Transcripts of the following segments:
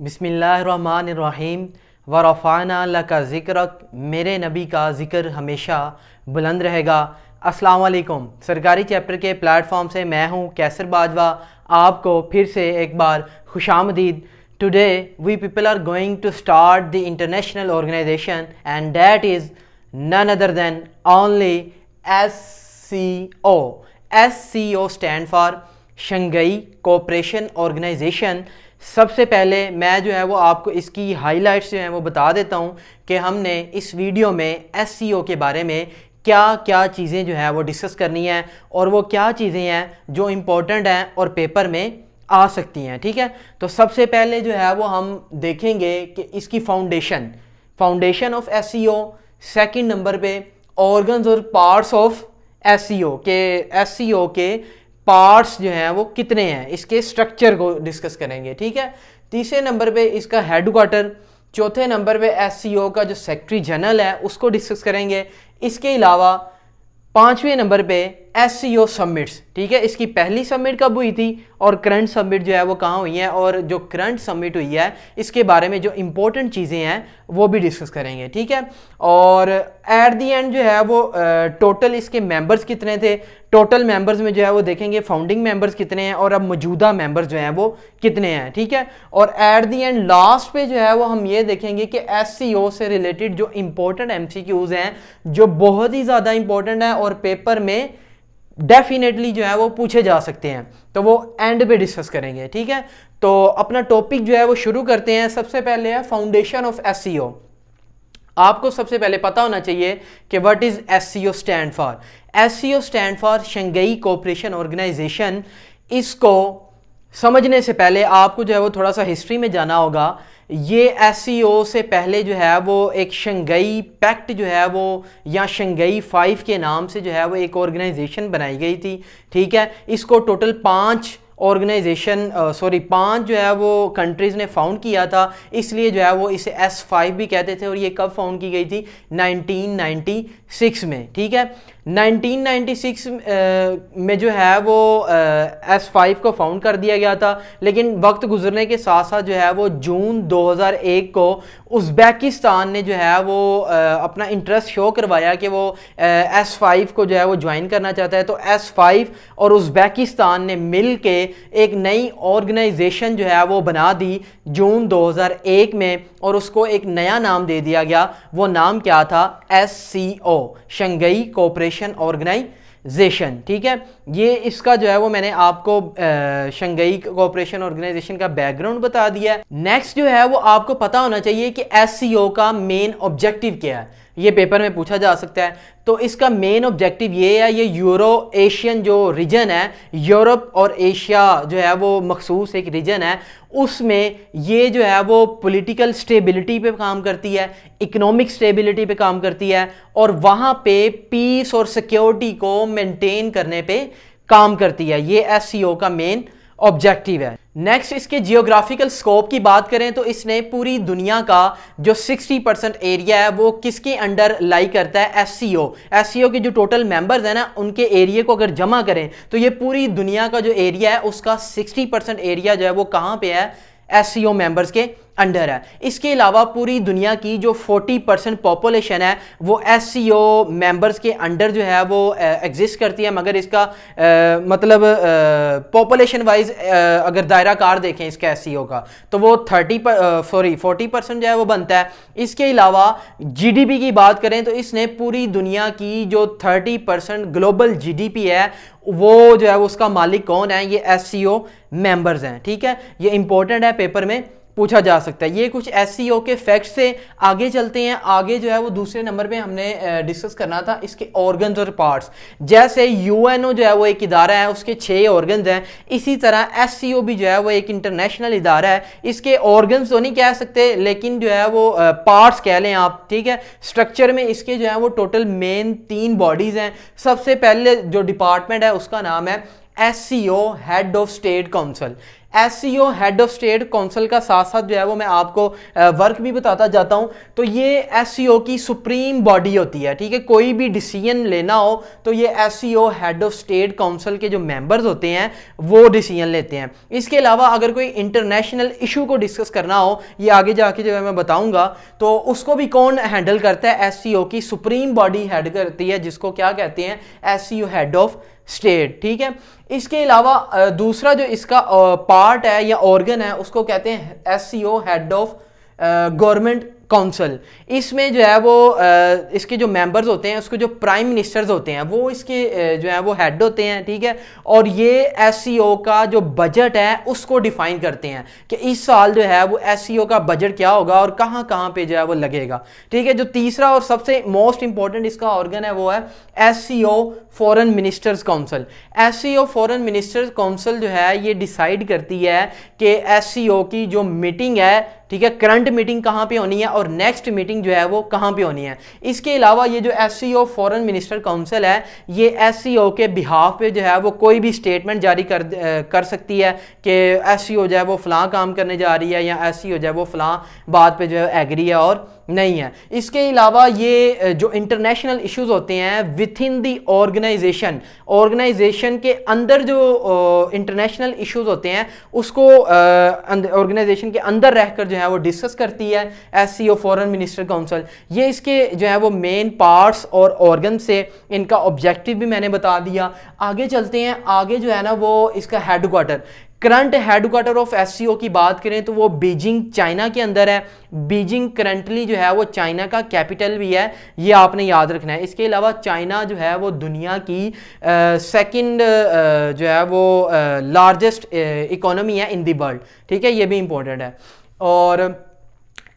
बिस्मिल्लाहिर्रहमानिर्रहीम व रफ़ाना लका ज़िक्रक, मेरे नबी का ज़िक्र हमेशा बुलंद रहेगा। अस्सलाम वालेकुम। सरकारी चैप्टर के प्लेटफॉर्म से मैं हूँ कैसर बाजवा, आपको फिर से एक बार खुशामदीद। Today we people are going to start the international organisation and that is none other than only SCO। SCO stand for Shanghai cooperation organisation. सबसे पहले मैं जो है वो आपको इसकी हाइलाइट्स जो हैं वो बता देता हूँ कि हमने इस वीडियो में SCO के बारे में क्या क्या चीज़ें जो है वो डिस्कस करनी है और वो क्या चीज़ें हैं जो इम्पोर्टेंट हैं और पेपर में आ सकती हैं। ठीक है, तो सबसे पहले जो है वो हम देखेंगे कि इसकी foundation of SCO। Second number पे ऑर्गन्स और पार्ट्स ऑफ SCO के पार्ट्स जो हैं वो कितने हैं, इसके स्ट्रक्चर को डिस्कस करेंगे। ठीक है, तीसरे नंबर पे इसका हेडक्वार्टर, चौथे नंबर पे SCO का जो सेक्रेटरी जनरल है उसको डिस्कस करेंगे। इसके अलावा पांचवें नंबर पे SCO समिट्स। ठीक है, इसकी पहली समिट कब हुई थी और करंट समिट जो है वो कहाँ हुई है, और जो करंट समिट हुई है इसके बारे में जो इम्पोर्टेंट चीज़ें हैं वो भी डिस्कस करेंगे। ठीक है, और एट दी एंड जो है वो टोटल इसके मेंबर्स कितने थे, टोटल मेंबर्स में जो है वो देखेंगे फाउंडिंग मेंबर्स कितने हैं और अब मौजूदा मेंबर्स जो हैं वो कितने हैं। ठीक है, और एट दी एंड लास्ट पे जो है वो हम ये देखेंगे कि SCO से रिलेटेड जो इम्पोर्टेंट MCQs हैं जो बहुत ही ज़्यादा इंपॉर्टेंट है और पेपर में डेफिनेटली जो है वो पूछे जा सकते हैं, तो वो एंड पे डिस्कस करेंगे। ठीक है, तो अपना टॉपिक जो है वो शुरू करते हैं। सबसे पहले है फाउंडेशन ऑफ SCO। आपको सबसे पहले पता होना चाहिए कि what is SCO stand for. SCO stand for Shanghai cooperation Organisation. इसको समझने से पहले आपको जो है वो थोड़ा सा हिस्ट्री में जाना होगा। ये SCO से पहले जो है वो एक शंघाई पैक्ट जो है वो या शंघाई 5 के नाम से जो है वो एक ऑर्गेनाइजेशन बनाई गई थी। ठीक है, इसको टोटल 5 जो है वो कंट्रीज़ ने फाउंड किया था, इसलिए जो है वो इसे S5 भी कहते थे। और ये कब फाउंड की गई थी? 1996 में। ठीक है, 1996 में जो है वो S5 को फाउंड कर दिया गया था, लेकिन वक्त गुजरने के साथ साथ जो है वो जून 2001 को उज़्बेकिस्तान ने जो है वो अपना इंटरेस्ट शो करवाया कि वो S5 को जो है वो ज्वाइन करना चाहता है। तो S5 और उज़्बेकिस्तान ने मिल के एक नई ऑर्गेनाइजेशन जो है वो बना दी जून 2001 में, और उसको एक नया नाम दे दिया गया। वो नाम क्या था? SCO, Shanghai cooperation Organisation. ठीक है, ये इसका जो है वो मैंने आपको शंघाई कोऑपरेशन ऑर्गेनाइजेशन का बैकग्राउंड बता दिया है। नेक्स्ट जो है वो आपको पता होना चाहिए कि SCO का मेन ऑब्जेक्टिव क्या है, ये पेपर में पूछा जा सकता है। तो इसका मेन ऑब्जेक्टिव ये है, ये यूरो एशियन जो रीजन है, यूरोप और एशिया जो है वो मखसूस एक रीजन है, उसमें ये जो है वो पॉलिटिकल स्टेबिलिटी पे काम करती है, इकोनॉमिक स्टेबिलिटी पे काम करती है, और वहाँ पे पीस और सिक्योरिटी को मेंटेन करने पे काम करती है। ये SCO का मेन ऑब्जेक्टिव है। नेक्स्ट, इसके जियोग्राफिकल स्कोप की बात करें तो इसने पूरी दुनिया का जो 60% एरिया है वो किसके अंडर लाई करता है? SCO के जो टोटल मेंबर्स हैं ना, उनके एरिया को अगर जमा करें तो ये पूरी दुनिया का जो एरिया है उसका 60% एरिया जो है वो कहाँ पे है? SCO मेंबर्स के अंडर है। इसके अलावा पूरी दुनिया की जो 40% पॉपुलेशन है वो SCO मेंबर्स के अंडर जो है वो एग्जिस्ट करती है, मगर इसका मतलब पॉपुलेशन वाइज अगर दायरा कार देखें इसका SCO का तो वो 40% जो है वो बनता है। इसके अलावा GDP की बात करें तो इसने पूरी दुनिया की जो 30% ग्लोबल GDP है वो जो है वो उसका मालिक कौन है? ये SCO मेंबर्स हैं। ठीक है, ये इंपॉर्टेंट है, पेपर में पूछा जा सकता है। ये कुछ SCO के फैक्ट्स से आगे चलते हैं। आगे जो है वो दूसरे नंबर पे हमने डिस्कस करना था इसके ऑर्गन्स और पार्ट्स। जैसे UNO जो है वो एक इदारा है, उसके 6 ऑर्गन्स हैं, इसी तरह SCO भी जो है वो एक इंटरनेशनल इदारा है। इसके ऑर्गन्स तो नहीं कह सकते, लेकिन जो है वो पार्ट्स कह लें आप। ठीक है, स्ट्रक्चर में इसके जो है वो टोटल मेन 3 बॉडीज हैं। सबसे पहले जो डिपार्टमेंट है उसका नाम है SCO head of state council. SCO head of state council का साथ साथ जो है वो मैं आपको वर्क भी बताता जाता हूं। तो ये एससीओ की सुप्रीम बॉडी होती है, ठीक है। कोई भी डिसीजन लेना हो तो ये SCO head of state council के जो मेंबर्स होते हैं वो डिसीजन लेते हैं। इसके अलावा अगर कोई इंटरनेशनल इशू को डिस्कस करना हो, ये आगे जाके जो है मैं बताऊंगा, तो उसको भी कौन हैंडल करता है? एससीओ की सुप्रीम बॉडी हेड करती है, जिसको क्या कहते हैं? एससीओ हेड ऑफ स्टेट, ठीक है। इसके अलावा दूसरा जो इसका पार्ट है या ऑर्गन है उसको कहते हैं SCO head of government council. इसमें जो है वो इसके जो मेंबर्स होते हैं, उसके जो प्राइम मिनिस्टर्स होते हैं वो इसके जो है वो हेड होते हैं, ठीक है। और ये एससीओ का जो बजट है उसको डिफाइन करते हैं कि इस साल जो है वो एससीओ का बजट क्या होगा और कहाँ कहाँ पे जो है वो लगेगा, ठीक है। जो तीसरा और सबसे मोस्ट इंपॉर्टेंट इसका ऑर्गन है वो है SCO foreign ministers council. SCO foreign ministers council जो है ये डिसाइड करती है कि एससीओ की जो मीटिंग है, ठीक है, करंट मीटिंग कहाँ पे होनी है और नेक्स्ट मीटिंग जो है वो कहाँ पे होनी है। इसके अलावा ये जो एससीओ फॉरेन मिनिस्टर काउंसिल है ये एससीओ के बिहाफ पे जो है वो कोई भी स्टेटमेंट जारी कर सकती है कि एससीओ जो है वो फलां काम करने जा रही है या एससीओ जो है वो फलां बात पे जो है एग्री है और नहीं है। इसके अलावा ये जो इंटरनेशनल इश्यूज होते हैं विथ इन दी ऑर्गेनाइजेशन के अंदर जो इंटरनेशनल इश्यूज होते हैं उसको ऑर्गेनाइजेशन के अंदर रहकर जो है वो डिस्कस करती है एससीओ फॉरेन मिनिस्टर काउंसिल। ये इसके जो है वो मेन पार्ट्स और ऑर्गन से इनका ऑब्जेक्टिव भी मैंने बता दिया। आगे चलते हैं, आगे जो है ना वो इसका headquarter, current headquarter of SCO की बात करें तो वो बीजिंग चाइना के अंदर है। बीजिंग करंटली जो है वो चाइना का कैपिटल भी है, ये आपने याद रखना है। इसके अलावा चाइना जो है वो दुनिया की सेकंड जो है वो लार्जेस्ट इकोनॉमी है इन दी वर्ल्ड, ठीक है, ये भी इंपॉर्टेंट है। और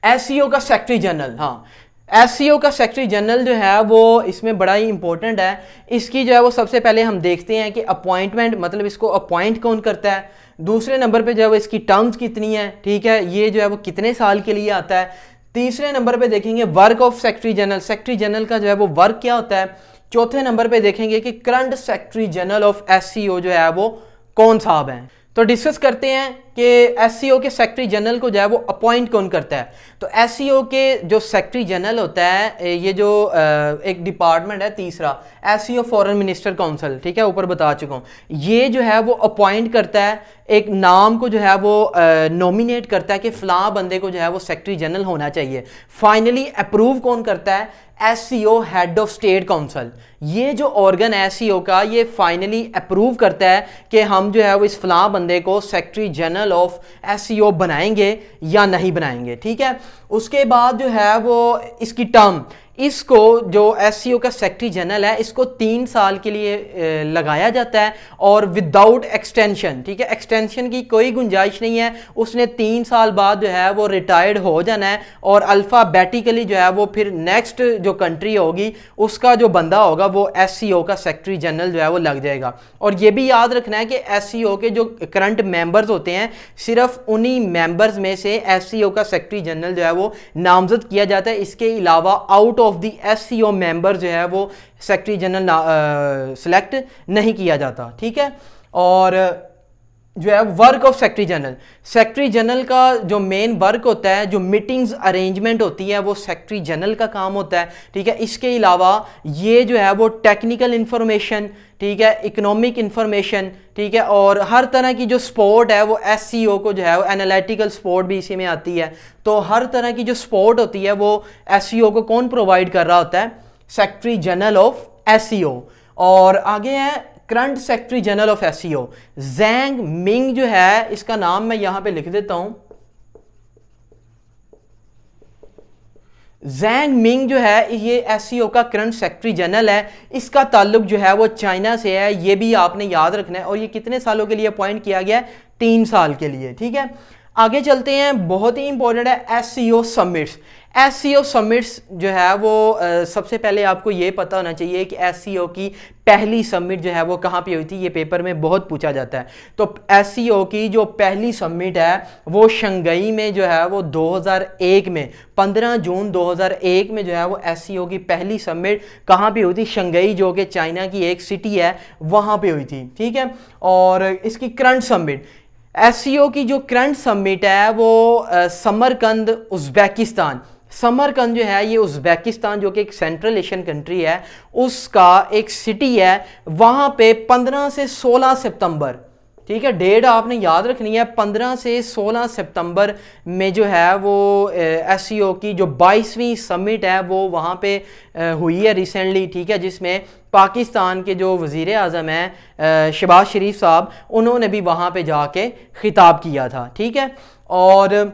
एससीओ का सेक्रेटरी जनरल, हाँ, एससीओ का सेक्रेटरी जनरल जो है वो इसमें बड़ा ही इंपॉर्टेंट है। इसकी जो है वो सबसे पहले हम देखते हैं कि अपॉइंटमेंट, मतलब इसको अपॉइंट कौन करता है। दूसरे नंबर पे जो है वो इसकी टर्म्स कितनी है, ठीक है, ये जो है वो कितने साल के लिए आता है। तीसरे नंबर पे देखेंगे work of secretary general, secretary general का जो है वो वर्क क्या होता है। चौथे नंबर पे देखेंगे कि current secretary general of SCO जो है वो कौन साहब हैं। तो डिस्कस करते हैं कि एससीओ के सेक्रेटरी जनरल को जो है वो अपॉइंट कौन करता है। तो एससीओ के जो सेक्रेटरी जनरल होता है, ये जो एक डिपार्टमेंट है तीसरा, एससीओ फॉरेन मिनिस्टर काउंसिल, ठीक है, ऊपर बता चुका हूँ, ये जो है वो अपॉइंट करता है, एक नाम को जो है वो नॉमिनेट करता है कि फलां बंदे को जो है वो सेक्रेटरी जनरल होना चाहिए। फाइनली अप्रूव कौन करता है? SCO head of state council. ये जो ऑर्गन है एससीओ का, ये फाइनली अप्रूव करता है कि हम जो है वो इस फलां बंदे को सेक्रेटरी जनरल ऑफ एससीओ बनाएंगे या नहीं बनाएंगे, ठीक है। उसके बाद जो है वो इसकी टर्म, इसको जो एससीओ का सेक्रेटरी जनरल है इसको 3 साल के लिए लगाया जाता है और विदाउट एक्सटेंशन, ठीक है, एक्सटेंशन की कोई गुंजाइश नहीं है। उसने 3 साल बाद जो है वो रिटायर्ड हो जाना है और अल्फ़ाबेटिकली जो है वो फिर नेक्स्ट जो कंट्री होगी उसका जो बंदा होगा वो एससीओ का सेक्रेटरी जनरल जो है वो लग जाएगा। और ये भी याद रखना है कि एससीओ के जो करंट मेंबर्स होते हैं सिर्फ उन्हीं मेंबर्स में से एससीओ का सेक्रेटरी जनरल जो है वो नामजद किया जाता है। इसके अलावा out of the SCO member जो है वो सेक्रेटरी जनरल सिलेक्ट नहीं किया जाता, ठीक है। और जो है work of secretary general, secretary general का जो मेन वर्क होता है, जो मीटिंग्स अरेंजमेंट होती है वो सेक्रेटरी जनरल का काम होता है, ठीक है। इसके अलावा ये जो है वो टेक्निकल इंफॉर्मेशन, ठीक है, इकोनॉमिक इंफॉर्मेशन, ठीक है, और हर तरह की जो सपोर्ट है वो एससीओ को जो है वो एनालिटिकल सपोर्ट भी इसी में आती है। तो हर तरह की जो सपोर्ट होती है वो एससीओ को कौन प्रोवाइड कर रहा होता है? Secretary general of SCO. और आगे है current secretary general of SCO, Zhang Ming जो है, इसका नाम मैं यहां पे लिख देता हूं। जैंग मिंग जो है ये एससीओ का करंट सेक्रेटरी जनरल है। इसका ताल्लुक जो है वो चाइना से है, ये भी आपने याद रखना है। और ये कितने सालों के लिए अपॉइंट किया गया है? 3 साल के लिए, ठीक है। आगे चलते हैं, बहुत ही इंपॉर्टेंट है एससीओ समिट्स। एससीओ समिट्स जो है वो सबसे पहले आपको ये पता होना चाहिए कि एससीओ की पहली समिट जो है वो कहाँ पे हुई थी। ये पेपर में बहुत पूछा जाता है। तो एससीओ की जो पहली समिट है वो शंघाई में जो है वो 2001 में 15 जून 2001 में जो है वो एससीओ की पहली समिट कहाँ पे हुई थी? शंघाई, जो कि चाइना की एक सिटी है, वहाँ पे हुई थी, ठीक है। और इसकी करंट समिट एससीओ की जो करंट समिट है वो समरकंद उज़्बेकिस्तान, समरकंद जो है ये उज़्बेकिस्तान जो कि एक सेंट्रल एशियन कंट्री है उसका एक सिटी है, वहाँ पे 15 से 16 सितंबर, ठीक है, डेट आपने याद रखनी है, 15 से 16 सितंबर में जो है वो एससीओ की जो 22वीं समिट है वो वहाँ पे हुई है रिसेंटली, ठीक है, जिसमें पाकिस्तान के जो वज़ीर आज़म हैं शहबाज शरीफ साहब, उन्होंने भी वहाँ पे जाके खिताब किया था, ठीक है। और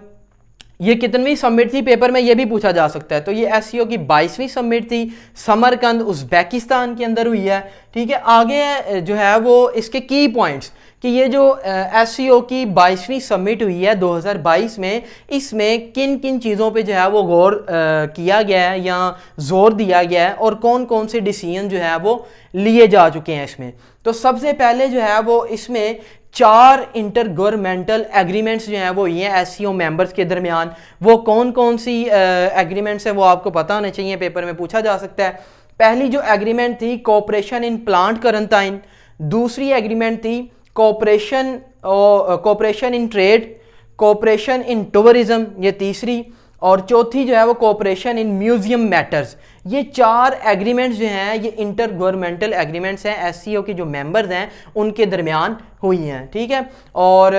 ये कितनवीं समिट थी, पेपर में ये भी पूछा जा सकता है। तो ये एससीओ की 22वीं समिट थी, समरकंद उज़्बेकिस्तान के अंदर हुई है, ठीक है। आगे जो है वो इसके की पॉइंट्स कि ये जो एससीओ की 22वीं समिट हुई है 2022 में, इसमें किन किन चीज़ों पे जो है वो गौर किया गया है या जोर दिया गया है और कौन कौन से डिसीजन जो है वो लिए जा चुके हैं इसमें। तो सबसे पहले जो है वो इसमें 4 इंटर गवर्नमेंटल एग्रीमेंट्स जो हैं वो ये एससीओ मेंबर्स के दरमियान। वो कौन कौन सी एग्रीमेंट्स हैं वो आपको पता होना चाहिए, पेपर में पूछा जा सकता है। पहली जो एग्रीमेंट थी कोऑपरेशन इन प्लांट क्वारंटाइन, दूसरी एग्रीमेंट थी cooperation in trade, cooperation in tourism, ये तीसरी, और चौथी जो है वो कोऑपरेशन इन म्यूजियम मैटर्स। ये 4 एग्रीमेंट्स जो हैं ये इंटर गवर्नमेंटल एग्रीमेंट्स हैं, एससीओ के जो मेंबर्स हैं उनके दरमियान हुई हैं, ठीक है। और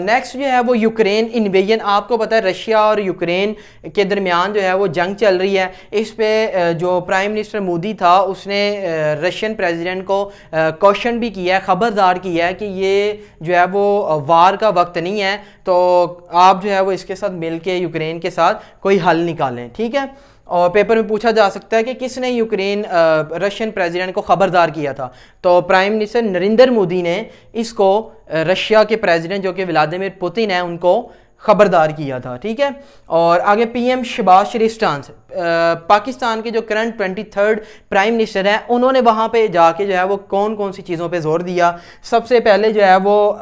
नेक्स्ट जो है वो यूक्रेन इन्वेजन, आपको पता है रशिया और यूक्रेन के दरमियान जो है वो जंग चल रही है। इस पे जो प्राइम मिनिस्टर मोदी था उसने रशियन प्रेसिडेंट को क्वेश्चन भी किया है, ख़बरदार किया है कि ये जो है वो वार का वक्त नहीं है, तो आप जो है वो इसके साथ मिल के यूक्रेन के साथ कोई हल निकालें, ठीक है। और पेपर में पूछा जा सकता है कि किसने यूक्रेन रशियन प्रेसिडेंट को ख़बरदार किया था, तो प्राइम मिनिस्टर नरेंद्र मोदी ने इसको रशिया के प्रेसिडेंट जो कि व्लादिमीर पुतिन है उनको ख़बरदार किया था, ठीक है। और आगे पीएम शहबाज शरीफ स्टांस, पाकिस्तान के जो करंट 23rd प्राइम मिनिस्टर हैं उन्होंने वहाँ पे जाके जो है वो कौन कौन सी चीज़ों पे जोर दिया। सबसे पहले जो है वो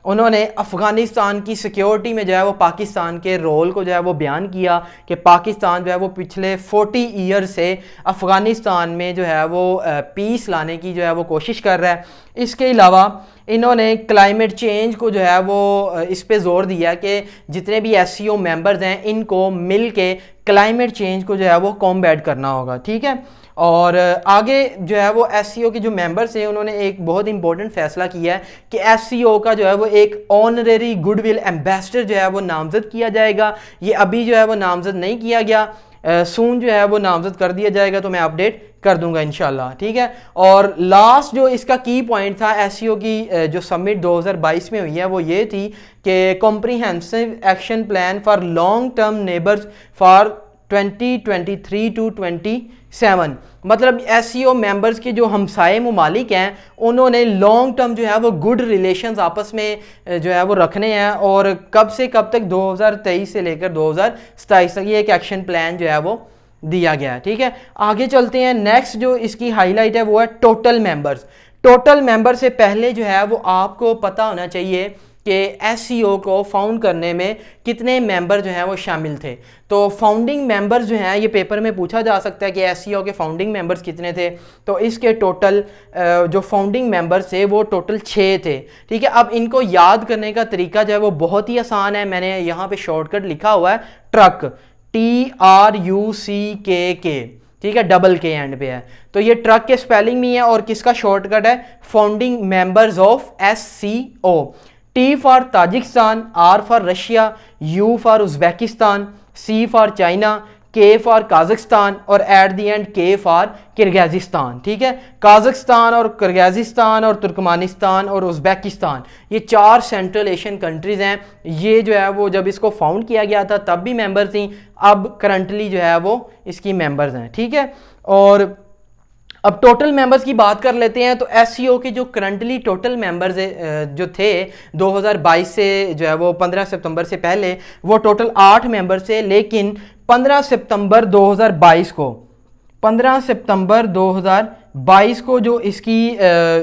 उन्होंने अफ़गानिस्तान की सिक्योरिटी में जो है वो पाकिस्तान के रोल को जो है वो बयान किया कि पाकिस्तान जो है वो पिछले 40 ईयर से अफ़गानिस्तान में जो है वो पीस लाने की जो है वो कोशिश कर रहा है। इसके अलावा इन्होंने क्लाइमेट चेंज को जो है वो इस पे जोर दिया कि जितने भी एससीओ मेंबर्स हैं इनको मिल के क्लाइमेट चेंज को जो है वो कॉम्बैट करना होगा, ठीक है। और आगे जो है वो एससीओ के जो मेंबर्स हैं उन्होंने एक बहुत इंपॉर्टेंट फैसला किया है कि एससीओ का जो है वो एक ऑनरेरी गुडविल एम्बेसडर जो है वो नामजद किया जाएगा। ये अभी जो है वो नामजद नहीं किया गया, सून जो है वो नामजद कर दिया जाएगा, तो मैं अपडेट कर दूंगा इंशाल्लाह, ठीक है। और लास्ट जो इसका की पॉइंट था एससीओ की जो समिट 2022 में हुई है वो ये थी कि comprehensive action plan for long term neighbours for 2023 to 27, मतलब एससीओ मेंबर्स के जो हमसाए ममालिक हैं उन्होंने लॉन्ग टर्म जो है वो गुड रिलेशंस आपस में जो है वो रखने हैं, और कब से कब तक 2023 से लेकर 2027 तक ये एक एक्शन प्लान जो है वो दिया गया है, ठीक है। आगे चलते हैं। नेक्स्ट जो इसकी हाईलाइट है वो है टोटल मेंबर्स। टोटल मेंबर से पहले जो है वो आपको पता होना चाहिए कि एससीओ को फाउंड करने में कितने मेंबर जो हैं वो शामिल थे। तो फाउंडिंग मेंबर्स जो हैं ये पेपर में पूछा जा सकता है कि एससीओ के फाउंडिंग मेंबर्स कितने थे, तो इसके टोटल जो फाउंडिंग मेंबर्स थे वो टोटल 6 थे, ठीक है। अब इनको याद करने का तरीका जो है वो बहुत ही आसान है, मैंने यहाँ पे शॉर्टकट लिखा हुआ है ट्रक, TRUCK, ठीक है, डबल के एंड पे है, तो ये ट्रक के स्पेलिंग में है और किसका शॉर्टकट है founding members of SCO. T for Tajikistan, R for Russia, U for Uzbekistan, C for China, K for Kazakhstan और at the end K for Kyrgyzstan, ठीक है। काज़ाख्स्तान और किर्गिज़स्तान और तुर्कमानिस्तान और उज़्बेकिस्तान ये 4 सेंट्रल एशियन कंट्रीज़ हैं। ये जो है वो जब इसको फाउंड किया गया था तब भी मेंबर थी, अब करंटली जो है वो इसकी मेंबर्स हैं, ठीक है। और अब टोटल मेंबर्स की बात कर लेते हैं। तो एससीओ के जो करंटली टोटल मेंबर्स जो थे 2022 से जो है वो 15 सितंबर से पहले वो टोटल 8 मेंबर्स थे, लेकिन 15 सितंबर 2022 को जो इसकी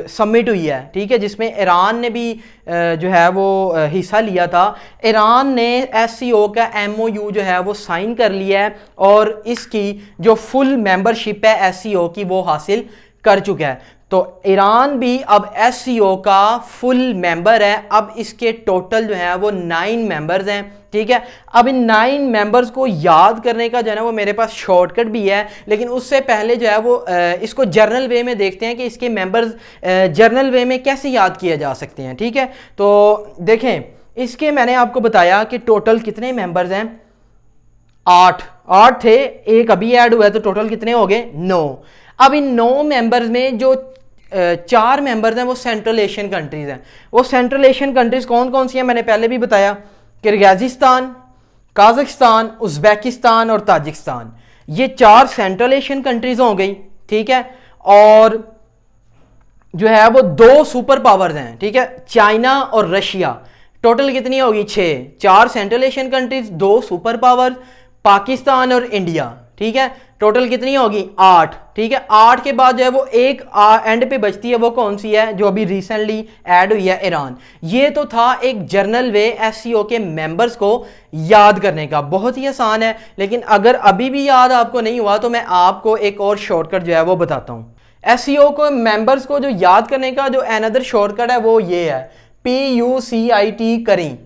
समिट हुई है, ठीक है, जिसमें ईरान ने भी जो है वो हिस्सा लिया था, ईरान ने एससीओ का MOU जो है वो साइन कर लिया है और इसकी जो फुल मेंबरशिप है एससीओ की वो हासिल कर चुका है। तो ईरान भी अब एससीओ का फुल मेंबर है। अब इसके टोटल जो है वो 9 मेंबर्स हैं, ठीक है। अब इन 9 मेंबर्स को याद करने का जो है ना वो मेरे पास शॉर्टकट भी है, लेकिन उससे पहले जो है वो इसको जर्नल वे में देखते हैं कि इसके मेंबर्स जर्नल वे में कैसे याद किए जा सकते हैं, ठीक है। तो देखें, इसके मैंने आपको बताया कि टोटल कितने मेंबर्स हैं, 8 थे, एक अभी ऐड हुआ है, तो टोटल कितने हो गए, 9। अब इन 9 मेंबर्स में जो 4 मेंबर्स हैं वो सेंट्रल एशियन कंट्रीज हैं। वो सेंट्रल एशियन कंट्रीज कौन कौन सी हैं मैंने पहले भी बताया, किर्गिस्तान, काजाकिस्तान, उज़्बेकिस्तान और ताजिकिस्तान। ये 4 सेंट्रल एशियन कंट्रीज हो गई, ठीक है। और जो है वो 2 सुपर पावर्स हैं, ठीक है, चाइना और रशिया। टोटल कितनी होगी, 6। 4 central Asian countries, 2 super powers, Pakistan और इंडिया, ठीक है। टोटल कितनी होगी, 8, ठीक है। 8 के बाद जो है वो एक एंड पे बचती है, वो कौन सी है, जो अभी रिसेंटली ऐड हुई है, ईरान। ये तो था एक जर्नल वे एससीओ के मेंबर्स को याद करने का, बहुत ही आसान है। लेकिन अगर अभी भी याद आपको नहीं हुआ तो मैं आपको एक और शॉर्टकट जो है वो बताता हूँ। एससीओ को मेंबर्स को जो याद करने का जो अनदर शॉर्टकट है वो ये है, PUCIT करें,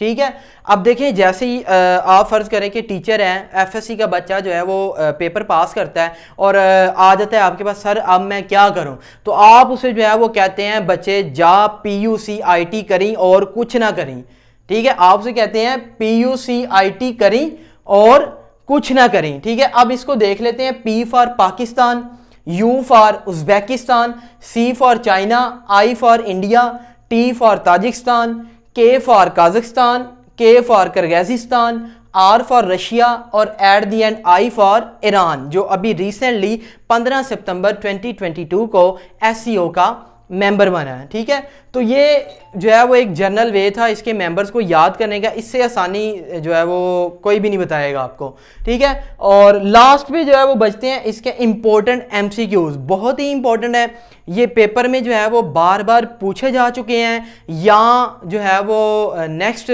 ठीक है। अब देखें, जैसे ही आप फर्ज करें कि टीचर हैं, एफएससी का बच्चा जो है वो पेपर पास करता है और आ जाता है आपके पास, सर अब मैं क्या करूं, तो आप उसे जो है वो कहते हैं बच्चे जा PUCIT करें और कुछ ना करें, ठीक है। आप उसे कहते हैं PUCIT करें और कुछ ना करें, ठीक है। अब इसको देख लेते हैं, P for Pakistan, U for Uzbekistan, C for China, I for India, T for Tajikistan, K for Kazakhstan, K for Kyrgyzstan, R for Russia और at the end I for Iran, जो अभी रिसेंटली 15 सितंबर 2022 को एससीओ का member बना है, ठीक है। तो ये जो है वो एक जनरल वे था इसके मेंबर्स को याद करने का, इससे आसानी जो है वो कोई भी नहीं बताएगा आपको, ठीक है। और लास्ट में जो है वो बचते हैं इसके इंपॉर्टेंट एमसीक्यूज, बहुत ही इंपॉर्टेंट है। ये पेपर में जो है वो बार बार पूछे जा चुके हैं, या जो है वो नेक्स्ट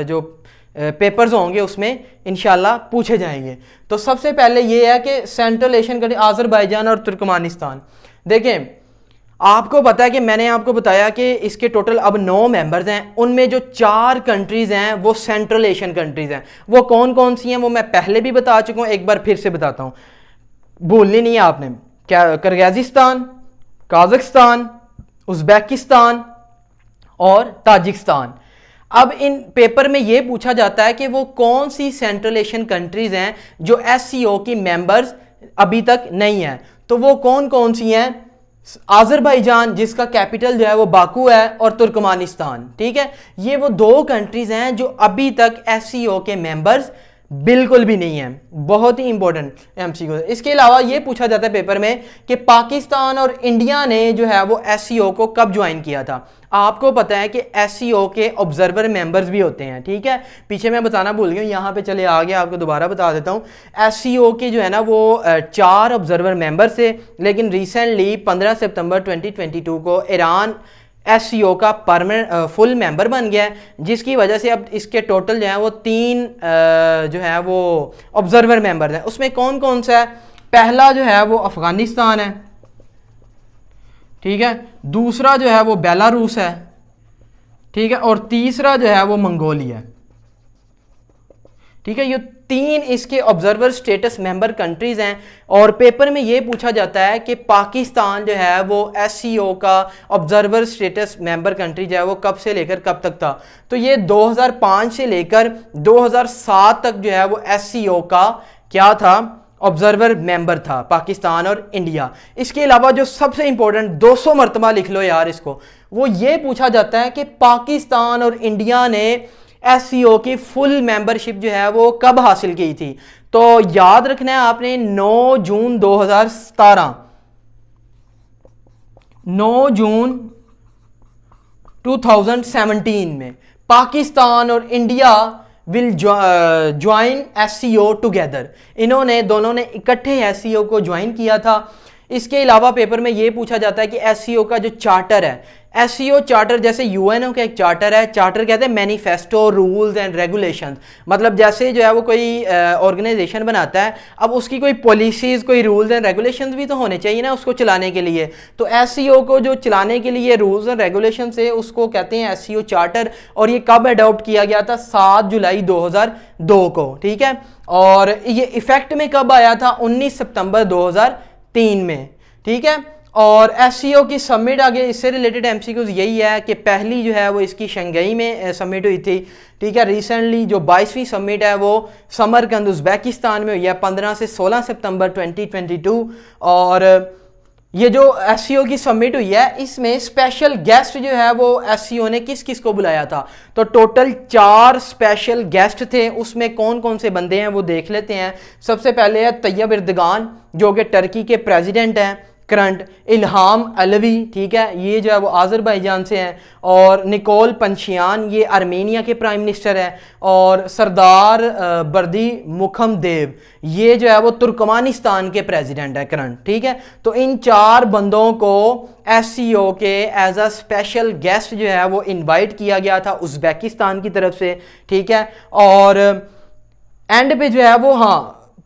जो पेपर्स होंगे उसमें इंशाल्लाह पूछे जाएंगे। तो सबसे पहले ये है कि सेंट्रल एशियन कंट्री आज़रबाईजान और तुर्कमानिस्तान। देखें, आपको पता है कि मैंने आपको बताया कि इसके टोटल अब 9 मेंबर्स हैं, उनमें जो 4 कंट्रीज़ हैं वो सेंट्रल एशियन कंट्रीज़ हैं। वो कौन कौन सी हैं वो मैं पहले भी बता चुका हूँ, एक बार फिर से बताता हूँ, भूलनी नहीं है आपने। क्या, किर्गिस्तान, काजाकिस्तान, उज़्बेकिस्तान और ताजिकिस्तान। अब इन पेपर में ये पूछा जाता है कि वो कौन सी सेंट्रल एशियन कंट्रीज़ हैं जो एससीओ की मेंबर्स अभी तक नहीं हैं। तो वो कौन कौन सी हैं, आज़रबाईजान जिसका कैपिटल जो है वो बाकू है, और तुर्कमानिस्तान, ठीक है। ये वो 2 कंट्रीज हैं जो अभी तक एससीओ के मेंबर्स बिल्कुल भी नहीं है, बहुत ही इंपॉर्टेंट एमसीक्यू। इसके अलावा ये पूछा जाता है पेपर में कि पाकिस्तान और इंडिया ने जो है वो एससीओ को कब ज्वाइन किया था। आपको पता है कि एससीओ के ऑब्जर्वर मेंबर्स भी होते हैं, ठीक है। पीछे मैं बताना भूल गया, यहाँ पे चले आ गया, आपको दोबारा बता देता हूँ। एससीओ के जो है ना वो 4 ऑब्जर्वर मेंबर्स थे, लेकिन रिसेंटली 15 सितंबर 2022 को ईरान एससीओ का परमानेंट फुल मेंबर बन गया है, जिसकी वजह से अब इसके टोटल जो है वो 3 जो है वो ऑब्जर्वर मेंबर हैं। उसमें कौन कौन सा है, पहला जो है वो अफगानिस्तान है, ठीक है। दूसरा जो है वो बेलारूस है, ठीक है। और तीसरा जो है वो मंगोलिया है, ठीक है। ये 3 इसके ऑब्जर्वर स्टेटस मेंबर कंट्रीज हैं। और पेपर में ये पूछा जाता है कि पाकिस्तान जो है वो एससीओ का ऑब्जर्वर स्टेटस मेंबर कंट्री जो है वो कब से लेकर कब तक था। तो ये 2005 से लेकर 2007 तक जो है वो एससीओ का क्या था, ऑब्जर्वर मेंबर था, पाकिस्तान और इंडिया। इसके अलावा जो सबसे इंपॉर्टेंट 200 मरतबा लिख लो यार इसको, वो ये पूछा जाता है कि पाकिस्तान और इंडिया ने एससीओ की फुल मेंबरशिप जो है वो कब हासिल की थी। तो याद रखना है आपने 9 जून 2017, 9 जून 2017 में पाकिस्तान और India will join SCO together. इन्होंने दोनों ने इकट्ठे एससीओ को ज्वाइन किया था। इसके अलावा पेपर में ये पूछा जाता है कि एससीओ का जो चार्टर है, एससीओ चार्टर जैसे यूएनओ का एक चार्टर है, चार्टर कहते हैं मैनिफेस्टो रूल्स एंड रेगुलेशंस, मतलब जैसे जो है वो कोई ऑर्गेनाइजेशन बनाता है, अब उसकी कोई पॉलिसीज़ कोई रूल्स एंड रेगुलेशंस भी तो होने चाहिए ना उसको चलाने के लिए। तो एससीओ को जो चलाने के लिए रूल्स एंड रेगुलेशंस है उसको कहते हैं एससीओ चार्टर। और ये कब अडॉप्ट किया गया था? 7 जुलाई 2002 को, ठीक है। और ये इफेक्ट में कब आया था? 19 सितंबर 2003 में, ठीक है। और एससीओ की समिट, आगे इससे रिलेटेड एमसीक्यूज यही है कि पहली जो है वो इसकी शंघाई में समिट हुई थी, ठीक है। रिसेंटली जो 22वीं समिट है वो समरकंद उज़्बेकिस्तान में हुई है 15 से 16 सितंबर 2022। और ये जो एससीओ की समिट हुई है इसमें स्पेशल गेस्ट जो है वो एससीओ ने किस किस को बुलाया था? तो टोटल 4 स्पेशल गेस्ट थे। उसमें कौन कौन से बंदे हैं वो देख लेते हैं। सबसे पहले है तैयब एर्दोगान जो कि टर्की के प्रेसिडेंट हैं करंट, इल्हाम अलवी, ठीक है, ये जो है वो आज़रबाईजान से हैं, और निकोल पंशियान ये आर्मेनिया के प्राइम मिनिस्टर है, और सरदार बर्दी मुखमदेव ये जो है वो तुर्कमानिस्तान के प्रेसिडेंट है करंट, ठीक है। तो इन 4 बंदों को एससीओ के एज अ स्पेशल गेस्ट जो है वो इनवाइट किया गया था उज़्बेकिस्तान की तरफ से, ठीक है। और एंड पे जो है वो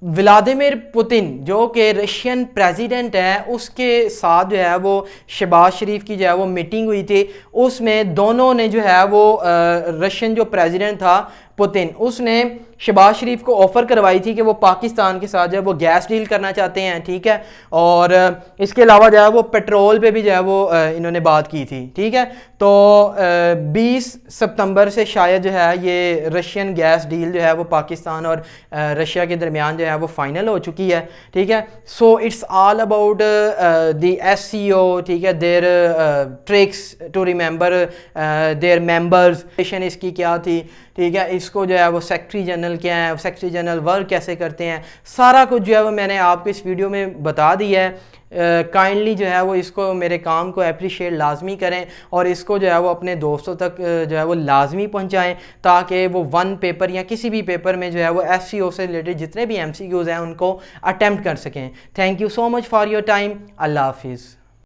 व्लादिमीर पुतिन जो कि रशियन प्रेसिडेंट है उसके साथ जो है वो शहबाज शरीफ की जो है वो मीटिंग हुई थी। उसमें दोनों ने जो है वो रशियन जो प्रेसिडेंट था पुतिन, उसने शहबाज शरीफ को ऑफ़र करवाई थी कि वो पाकिस्तान के साथ जो है वो गैस डील करना चाहते हैं, ठीक है। और इसके अलावा जो है वो पेट्रोल पे भी जो है वो इन्होंने बात की थी, ठीक है। तो 20 सितंबर से शायद जो है ये रशियन गैस डील जो है वो पाकिस्तान और रशिया के दरमियान जो है वो फाइनल हो चुकी है, ठीक है। So it's all about the SCO, ठीक है, there tricks to remember their members, इसकी क्या थी, ठीक है। इसको जो है वो सेक्रेटरी जनरल क्या है, सेक्रेटरी जनरल वर्क कैसे करते हैं, सारा कुछ जो है वो मैंने आपको इस वीडियो में बता दिया है। काइंडली जो है वो इसको मेरे काम को अप्रिशिएट लाजमी करें और इसको जो है वो अपने दोस्तों तक जो है वो लाजमी पहुंचाएं ताकि वो 1 पेपर या किसी भी पेपर में जो है वो एससीओ से रिलेटेड जितने भी एमसीक्यूज़ हैं उनको अटेम्प्ट कर सकें। Thank you so much for your time. अल्लाह हाफिज़।